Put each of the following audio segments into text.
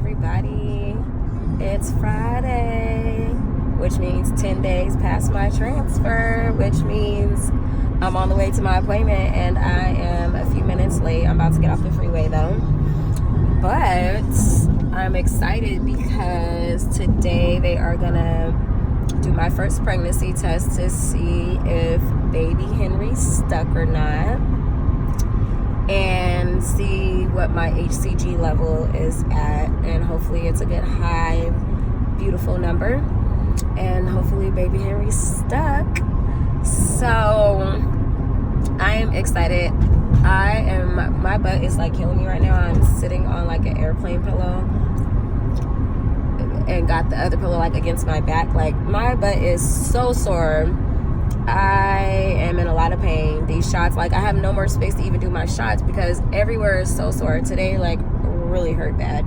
everybody. It's Friday, which means 10 days past my transfer, which means I'm on the way to my appointment and I am a few minutes late. I'm about to get off the freeway though. But I'm excited because today they are gonna do my first pregnancy test to see if baby Henry's stuck or not, and see what my HCG level is at, and hopefully it's a good high beautiful number, and hopefully baby Henry's stuck. So I am excited. My butt is like killing me right now. I'm sitting on like an airplane pillow and got the other pillow like against my back. Like my butt is so sore. I am in a lot of pain. These shots, like I have no more space to even do my shots because everywhere is so sore. Today like really hurt bad.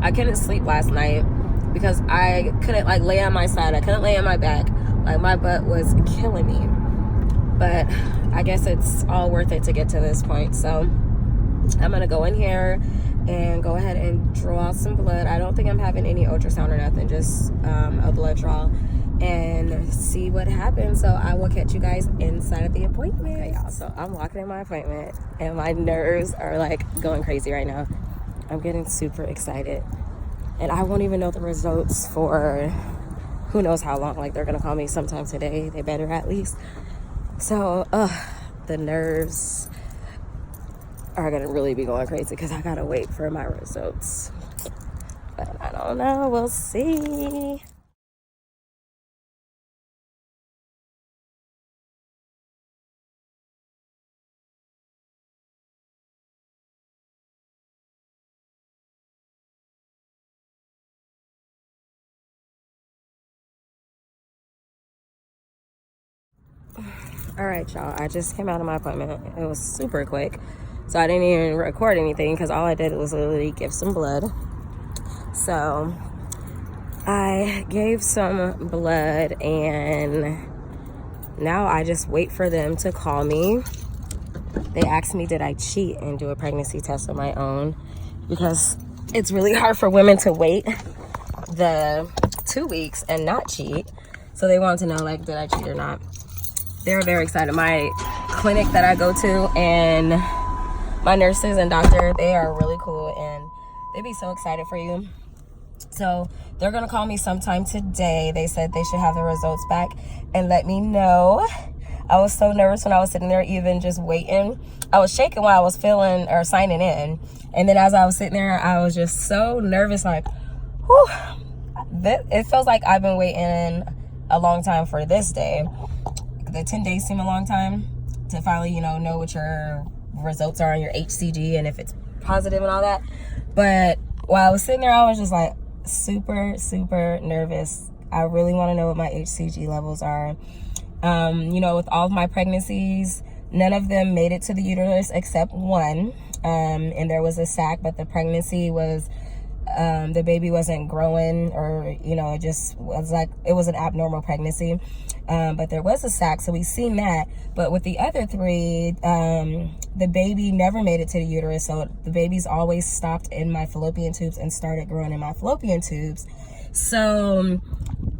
I couldn't sleep last night because I couldn't like lay on my side. I couldn't lay on my back. Like my butt was killing me. But I guess it's all worth it to get to this point. So I'm gonna go in here and go ahead and draw some blood. I don't think I'm having any ultrasound or nothing, just a blood draw, and see what happens. So I will catch you guys inside of the appointment. Okay, y'all, so I'm walking in my appointment and my nerves are like going crazy right now. I'm getting super excited and I won't even know the results for who knows how long. Like they're gonna call me sometime today. They better at least. So the nerves are gonna really be going crazy because I gotta wait for my results. But I don't know, we'll see. All right, y'all, I just came out of my appointment. It was super quick, so I didn't even record anything because all I did was literally give some blood. So I gave some blood and now I just wait for them to call me. They asked me, did I cheat and do a pregnancy test of my own, because it's really hard for women to wait the 2 weeks and not cheat. So they wanted to know, like, did I cheat or not? They're very excited. My clinic that I go to and my nurses and doctor, they are really cool and they be so excited for you. So they're gonna call me sometime today. They said they should have the results back and let me know. I was so nervous when I was sitting there even just waiting. I was shaking while I was filling or signing in. And then as I was sitting there, I was just so nervous, like, whew. It feels like I've been waiting a long time for this day. The 10 days seem a long time to finally, know what your results are on your HCG and if it's positive and all that. But while I was sitting there, I was just like super, super nervous. I really want to know what my HCG levels are. With all of my pregnancies, none of them made it to the uterus except one. And there was a sac, but the pregnancy was, the baby wasn't growing, or, it just was like, it was an abnormal pregnancy. But there was a sac, so we seen that. But with the other three, the baby never made it to the uterus, so the baby's always stopped in my fallopian tubes and started growing in my fallopian tubes. So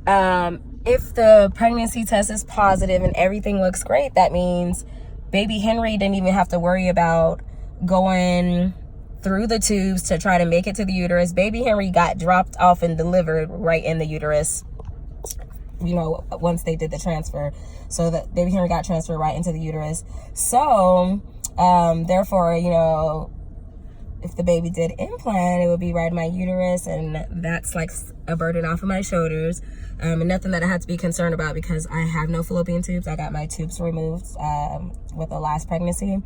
if the pregnancy test is positive and everything looks great, that means baby Henry didn't even have to worry about going through the tubes to try to make it to the uterus. Baby Henry got dropped off and delivered right in the uterus, once they did the transfer. So that baby Henry got transferred right into the uterus. So therefore, if the baby did implant, it would be right in my uterus, and that's like a burden off of my shoulders, and nothing that I had to be concerned about because I have no fallopian tubes. I got my tubes removed with the last pregnancy.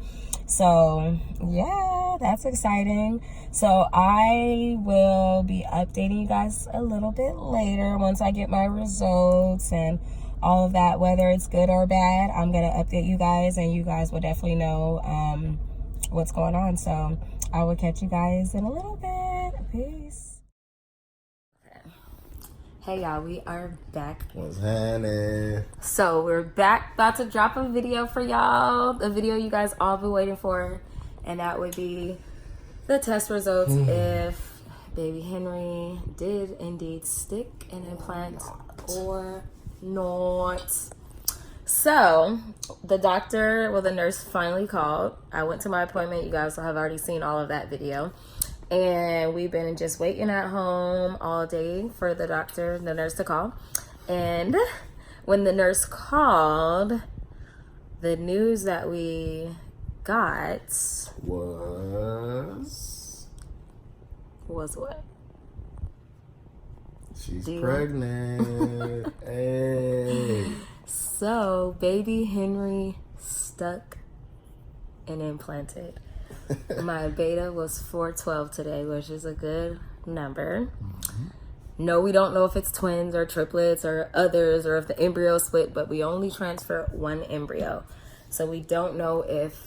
So yeah, that's exciting. So I will be updating you guys a little bit later once I get my results and all of that, whether it's good or bad. I'm gonna update you guys, and you guys will definitely know what's going on. So I will catch you guys in a little bit. Peace. Hey y'all, we are back. What's happening? So we're back, about to drop a video for y'all, a video you guys all been waiting for, and that would be the test results if baby Henry did indeed stick an implant or not. So the nurse finally called. I went to my appointment. You guys have already seen all of that video. And we've been just waiting at home all day for the nurse to call. And when the nurse called, the news that we got was what? She's pregnant. Hey. So baby Henry stuck and implanted. My beta was 412 today, which is a good number. Mm-hmm. No, we don't know if it's twins or triplets or others or if the embryo split, but we only transfer one embryo. So we don't know if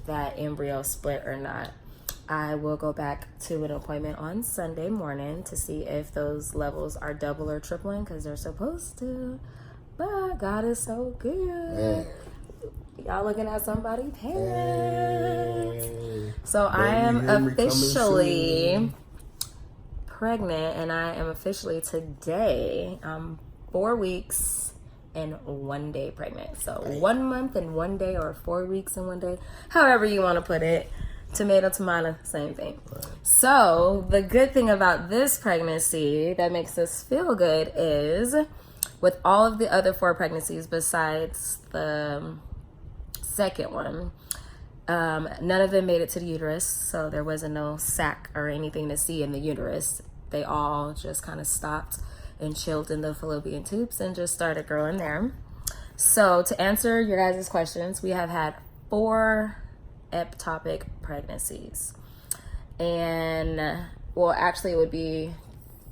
that embryo split or not. I will go back to an appointment on Sunday morning to see if those levels are double or tripling, because they're supposed to. But God is so good. Y'all looking at somebody parents. So I am officially pregnant, and I am officially today 4 weeks and 1 day pregnant. So 1 month and 1 day, or 4 weeks and 1 day, however you want to put it. Tomato, same thing. So the good thing about this pregnancy that makes us feel good is, with all of the other 4 pregnancies besides the second one, none of them made it to the uterus, so there wasn't no sac or anything to see in the uterus. They all just kind of stopped and chilled in the fallopian tubes and just started growing there. So to answer your guys' questions, we have had 4 ectopic pregnancies, and well, actually it would be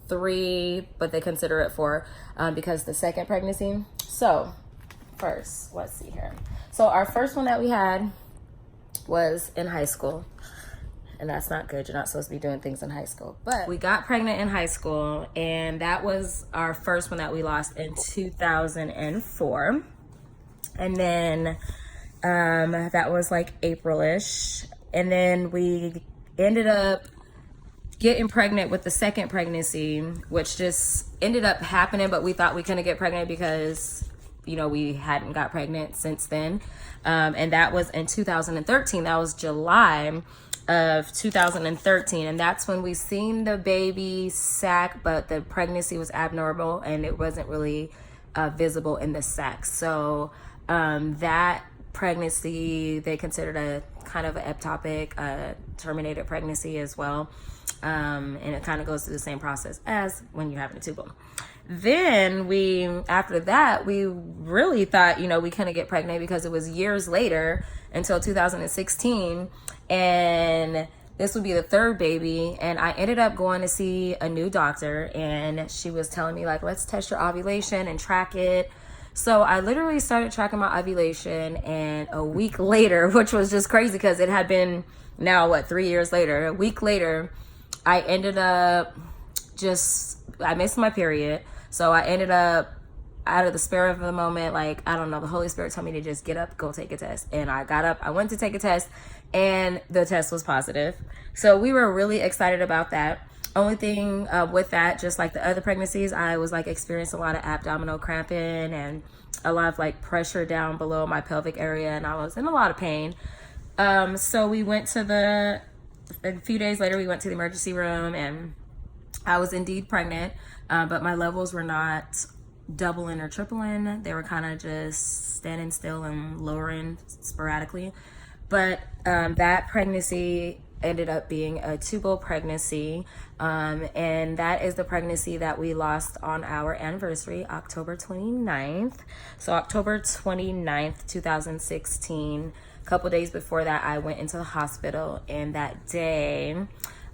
3, but they consider it 4 because the second pregnancy. So first, let's see here. So our first one that we had was in high school, and that's not good. You're not supposed to be doing things in high school, but we got pregnant in high school, and that was our first one that we lost in 2004. And then that was like April-ish, and then we ended up getting pregnant with the second pregnancy, which just ended up happening, but we thought we couldn't get pregnant because, you know, we hadn't got pregnant since then. And that was in 2013. That was July of 2013, and that's when we seen the baby sac, but the pregnancy was abnormal and it wasn't really visible in the sac. So that pregnancy they considered a kind of an ectopic terminated pregnancy as well, and it kind of goes through the same process as when you're having a tubal. Then after that we really thought, you know, we couldn't get pregnant because it was years later until 2016, and this would be the 3rd baby. And I ended up going to see a new doctor, and she was telling me, like, let's test your ovulation and track it. So I literally started tracking my ovulation, and a week later, which was just crazy because it had been now 3 years later, a week later, I ended up I missed my period. So I ended up, out of the spur of the moment, like, I don't know, the Holy Spirit told me to just get up, go take a test. And I got up, I went to take a test, and the test was positive. So we were really excited about that. Only thing with that, just like the other pregnancies, I was like experiencing a lot of abdominal cramping and a lot of like pressure down below my pelvic area, and I was in a lot of pain. So we went to a few days later, we went to the emergency room, and I was indeed pregnant, but my levels were not doubling or tripling. They were kind of just standing still and lowering sporadically. But that pregnancy ended up being a tubal pregnancy, and that is the pregnancy that we lost on our anniversary, October 29th. So October 29th, 2016, a couple days before that, I went into the hospital, and that day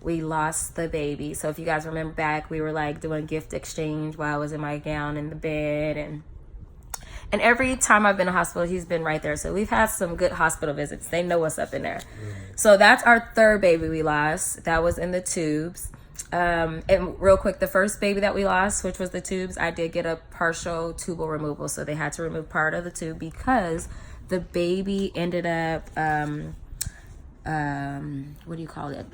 we lost the baby. So if you guys remember back, we were like doing gift exchange while I was in my gown in the bed, and every time I've been to hospital, he's been right there. So we've had some good hospital visits. They know what's up in there. So that's our 3rd baby we lost. That was in the tubes. And real quick, the first baby that we lost, which was the tubes, I did get a partial tubal removal. So they had to remove part of the tube because the baby ended up, what do you call it?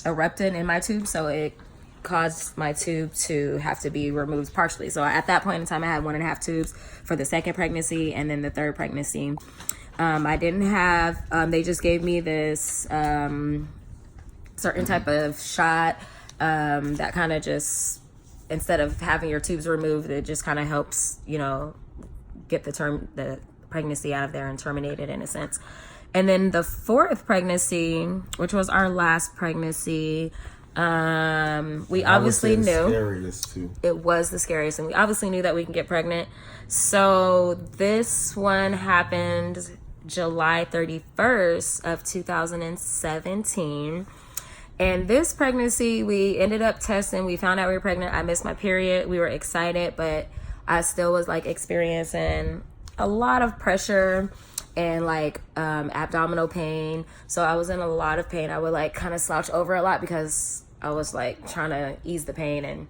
erupted in my tube, so it caused my tube to have to be removed partially. So at that point in time, I had 1.5 tubes for the second pregnancy, and then the third pregnancy. I didn't have, they just gave me this certain type of shot that kind of just, instead of having your tubes removed, it just kind of helps, you know, get the pregnancy out of there and terminate it in a sense. And then the fourth pregnancy, which was our last pregnancy, we obviously knew scariest too. It was the scariest, and we obviously knew that we can get pregnant. So this one happened July 31st of 2017. And this pregnancy, we ended up testing. We found out we were pregnant. I missed my period. We were excited, but I still was like experiencing a lot of pressure and like abdominal pain. So I was in a lot of pain. I would like kind of slouch over a lot because I was like trying to ease the pain.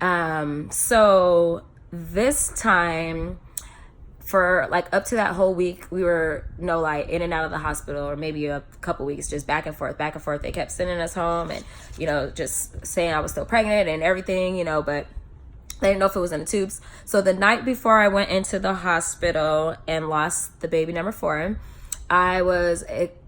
And so this time, for like up to that whole week, we were in and out of the hospital, or maybe a couple weeks, just back and forth. They kept sending us home and, you know, just saying I was still pregnant and everything, you know, but they didn't know if it was in the tubes. So the night before I went into the hospital and lost the baby number 4,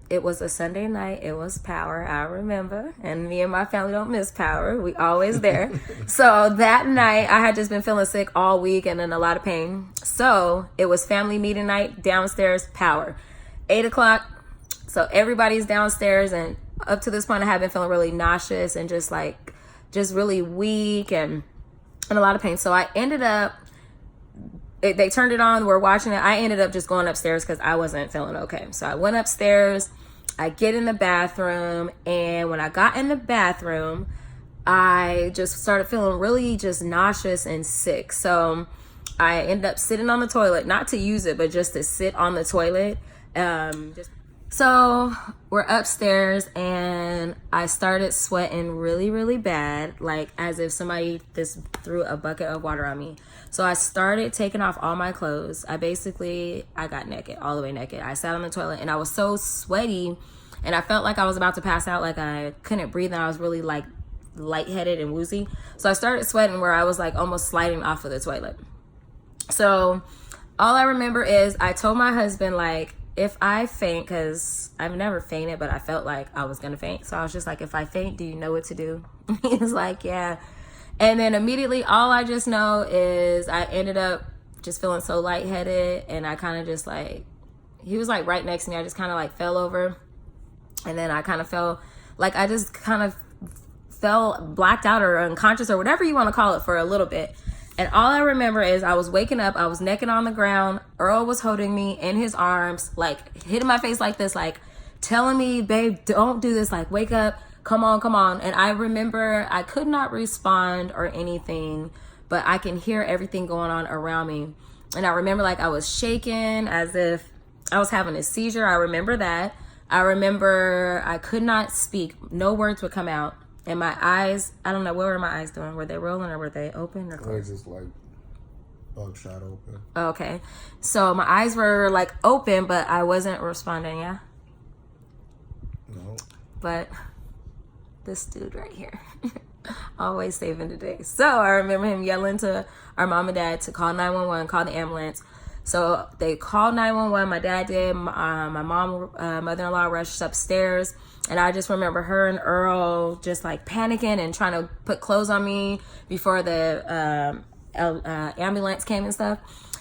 it was a Sunday night. It was Power, I remember. And me and my family don't miss Power. We always there. So that night, I had just been feeling sick all week and in a lot of pain. So it was family meeting night, downstairs, Power. 8 o'clock. So everybody's downstairs. And up to this point, I had been feeling really nauseous and just really weak and in a lot of pain. So I ended up, they turned it on, we're watching it. I ended up just going upstairs because I wasn't feeling okay. So I went upstairs, I get in the bathroom, and when I got in the bathroom, I just started feeling really just nauseous and sick. So I ended up sitting on the toilet, not to use it, but just to sit on the toilet. So we're upstairs and I started sweating really, really bad, like as if somebody just threw a bucket of water on me. So I started taking off all my clothes. I got naked, all the way naked. I sat on the toilet and I was so sweaty and I felt like I was about to pass out, like I couldn't breathe and I was really like lightheaded and woozy. So I started sweating where I was like almost sliding off of the toilet. So all I remember is I told my husband, like, if I faint, because I've never fainted, but I felt like I was going to faint. So I was just like, if I faint, do you know what to do? He was like, yeah. And then immediately, all I just know is I ended up just feeling so lightheaded. And I kind of just like, he was like right next to me. I just kind of like fell over. And then I kind of felt like I just kind of fell blacked out or unconscious or whatever you want to call it for a little bit. And all I remember is I was waking up, I was naked on the ground. Earl was holding me in his arms, like hitting my face like this, like telling me, babe, don't do this, like wake up, come on, come on. And I remember I could not respond or anything, but I can hear everything going on around me. And I remember like I was shaking as if I was having a seizure. I remember that. I remember I could not speak. No words would come out. And my eyes, I don't know, what were my eyes doing? Were they rolling or were they open or closed? They're just like buckshot open. Okay. So my eyes were like open, but I wasn't responding, yeah? No. But this dude right here, always saving the day. So I remember him yelling to our mom and dad to call 911, call the ambulance. So they called 911, my dad did, my mom, mother-in-law rushed upstairs. And I just remember her and Earl just like panicking and trying to put clothes on me before the ambulance came and stuff.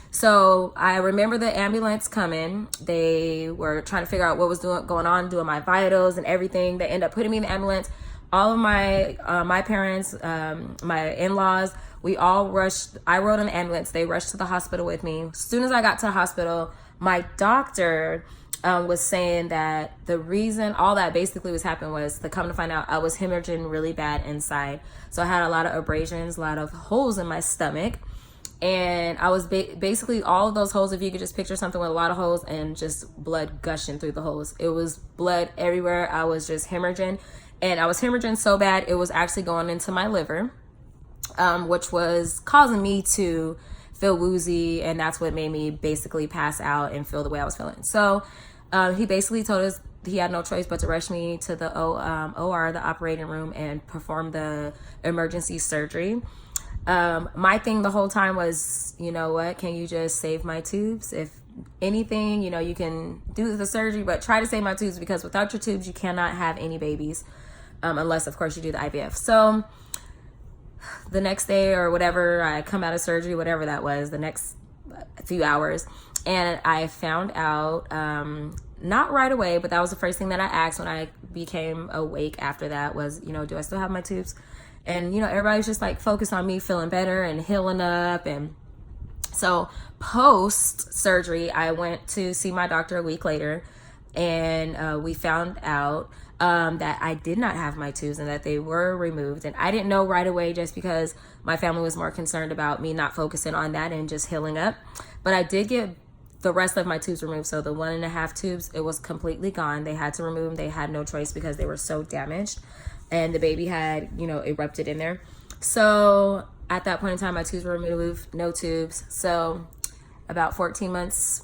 So I remember the ambulance coming. They were trying to figure out what was going on, doing my vitals and everything. They ended up putting me in the ambulance. All of my parents, my in-laws, we all rushed. I rode in the ambulance. They rushed to the hospital with me. As soon as I got to the hospital, my doctor was saying that the reason all that basically was happening was, to come to find out, I was hemorrhaging really bad inside. So I had a lot of abrasions, a lot of holes in my stomach. And I was basically all of those holes, if you could just picture something with a lot of holes and just blood gushing through the holes. It was blood everywhere. I was just hemorrhaging. And I was hemorrhaging so bad, it was actually going into my liver, which was causing me to feel woozy. And that's what made me basically pass out and feel the way I was feeling. So he basically told us he had no choice but to rush me to the OR, the operating room, and perform the emergency surgery. My thing the whole time was, you know what, can you just save my tubes? If anything, you know, you can do the surgery, but try to save my tubes, because without your tubes, you cannot have any babies, unless, of course, you do the IVF. So the next day or whatever, I come out of surgery, whatever that was, the next few hours, and I found out, not right away, but that was the first thing that I asked when I became awake after that was, you know, do I still have my tubes? And, you know, everybody's just like focused on me feeling better and healing up. And so post surgery, I went to see my doctor a week later, and we found out that I did not have my tubes and that they were removed. And I didn't know right away, just because my family was more concerned about me not focusing on that and just healing up. But I did get the rest of my tubes removed. So the 1.5 tubes, it was completely gone. They had to remove them. They had no choice because they were so damaged, and the baby had, you know, erupted in there. So at that point in time, my tubes were removed, no tubes. So about 14 months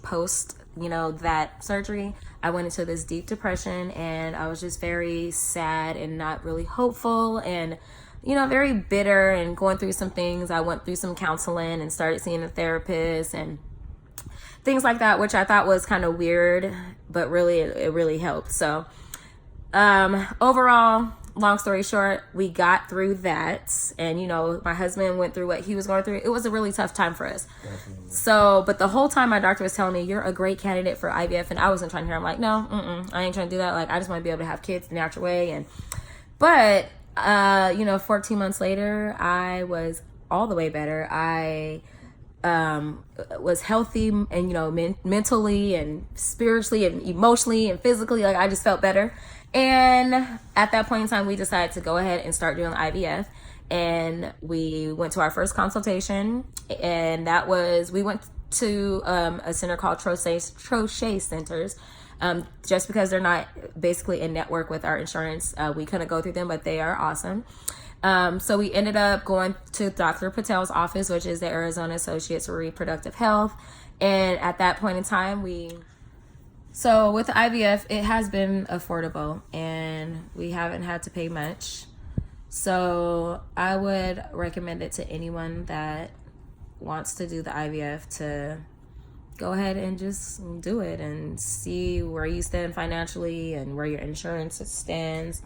post, you know, that surgery, I went into this deep depression, and I was just very sad and not really hopeful, and, you know, very bitter and going through some things. I went through some counseling and started seeing a therapist and things like that, which I thought was kind of weird, but really, it really helped. So overall, long story short, we got through that. And, you know, my husband went through what he was going through. It was a really tough time for us. Definitely. So, but the whole time my doctor was telling me, you're a great candidate for IVF. And I wasn't trying to hear. I'm like, no, I ain't trying to do that. Like, I just want to be able to have kids the natural way. But, you know, 14 months later, I was all the way better. I was healthy, and, you know, mentally and spiritually and emotionally and physically. Like, I just felt better. And at that point in time, we decided to go ahead and start doing IVF. And we went to our first consultation, and that was, we went to a center called Troche Centers. Just because they're not basically in network with our insurance, we couldn't go through them, but they are awesome. So we ended up going to Dr. Patel's office, which is the Arizona Associates for Reproductive Health. And at that point in time, so with the IVF, it has been affordable, and we haven't had to pay much. So I would recommend it to anyone that wants to do the IVF to go ahead and just do it and see where you stand financially and where your insurance stands.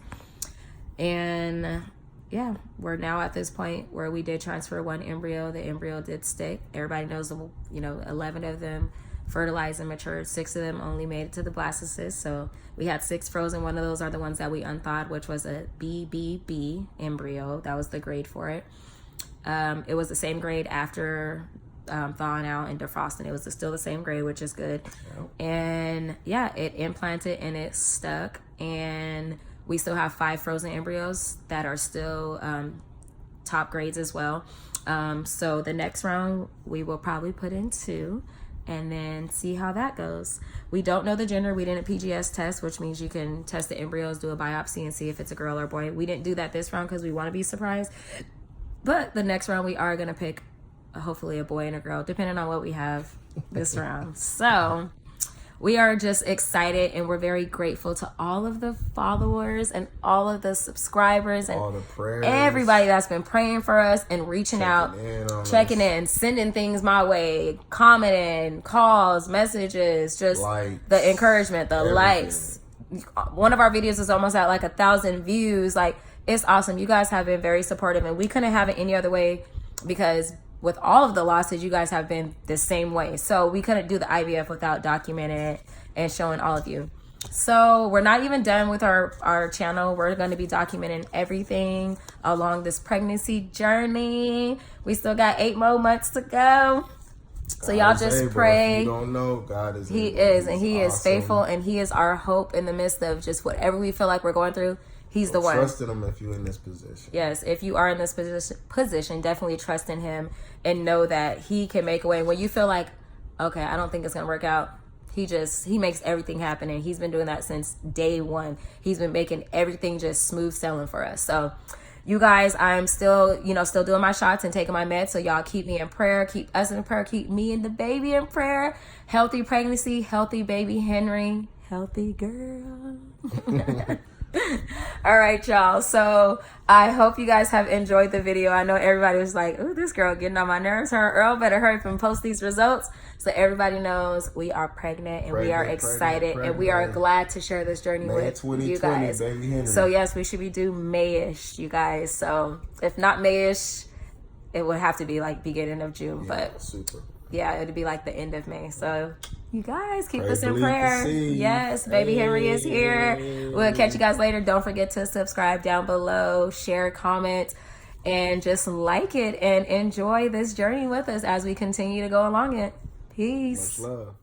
And yeah, we're now at this point where we did transfer one embryo. The embryo did stick. Everybody knows, you know, 11 of them fertilized and matured. 6 of them only made it to the blastocyst. So we had 6 frozen. One of those are the ones that we unthawed, which was a BBB embryo. That was the grade for it. It was the same grade after thawing out and defrosting. It was still the same grade, which is good. Yep. And yeah, it implanted and it stuck. And we still have 5 frozen embryos that are still top grades as well. So the next round, we will probably put in 2 and then see how that goes. We don't know the gender. We didn't PGS test, which means you can test the embryos, do a biopsy, and see if it's a girl or boy. We didn't do that this round because we want to be surprised. But the next round, we are going to pick hopefully a boy and a girl, depending on what we have this round. So we are just excited, and we're very grateful to all of the followers and all of the subscribers and all the prayers, everybody that's been praying for us and reaching out, checking in, sending things my way, commenting, calls, messages, just likes, the encouragement, the everything. Likes. One of our videos is almost at like 1,000 views. Like, it's awesome. You guys have been very supportive, and we couldn't have it any other way, because with all of the losses, you guys have been the same way. So we couldn't do the IVF without documenting it and showing all of you. So we're not even done with our channel. We're going to be documenting everything along this pregnancy journey. We still got 8 more months to go. So y'all just pray. If you don't know, God is. He is, and He is faithful, and He is our hope in the midst of just whatever we feel like we're going through. He's the one. Trust in Him if you're in this position. Yes, if you are in this position, definitely trust in Him and know that He can make a way. When you feel like, okay, I don't think it's going to work out, He makes everything happen, and He's been doing that since day one. He's been making everything just smooth sailing for us. So you guys, I'm still doing my shots and taking my meds. So y'all keep me in prayer, keep us in prayer, keep me and the baby in prayer. Healthy pregnancy, healthy baby Henry. healthy girl. All right, y'all. So I hope you guys have enjoyed the video. I know everybody was like, "Ooh, this girl getting on my nerves. Her and Earl better hurry up and post these results." So everybody knows we are pregnant and we are excited and we are glad to share this journey May with 2020, you guys. baby Henry. So yes, we should be due Mayish, you guys. So if not Mayish, it would have to be like beginning of June, but super. yeah, it'd be like the end of May. So you guys keep Pray, us in believe, prayer. receive. Yes, baby Henry is here. We'll catch you guys later. Don't forget to subscribe down below, share, comment, and just like it and enjoy this journey with us as we continue to go along it. Peace. Much love.